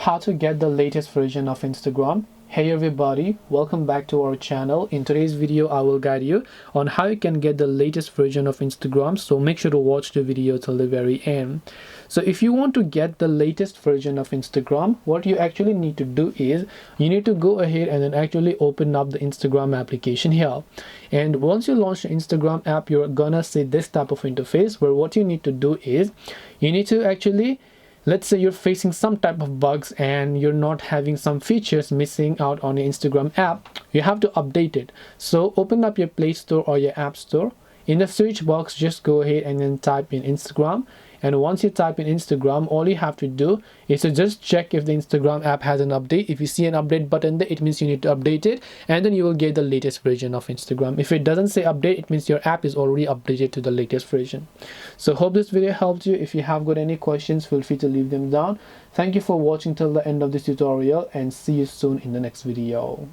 how to get the latest version of Instagram. Hey everybody, welcome back to our channel. In today's video I will guide you on how you can get the latest version of Instagram, so make sure to watch the video till the very end. So if you want to get the latest version of Instagram, what you actually need to do is you need to go ahead and then actually open up the Instagram application here. And once you launch the Instagram app, you're gonna see this type of interface where what you need to do is you need to actually, let's say you're facing some type of bugs and you're not having some features missing out on your Instagram app, you have to update it. So open up your Play Store or your App Store. In the search box, just go ahead and then type in Instagram. And once you type in Instagram, all you have to do is to just check if the Instagram app has an update. If you see an update button there, it means you need to update it, and then you will get the latest version of Instagram. If it doesn't say update, it means your app is already updated to the latest version. So hope this video helped you. If you have got any questions, feel free to leave them down. Thank you for watching till the end of this tutorial, and see you soon in the next video.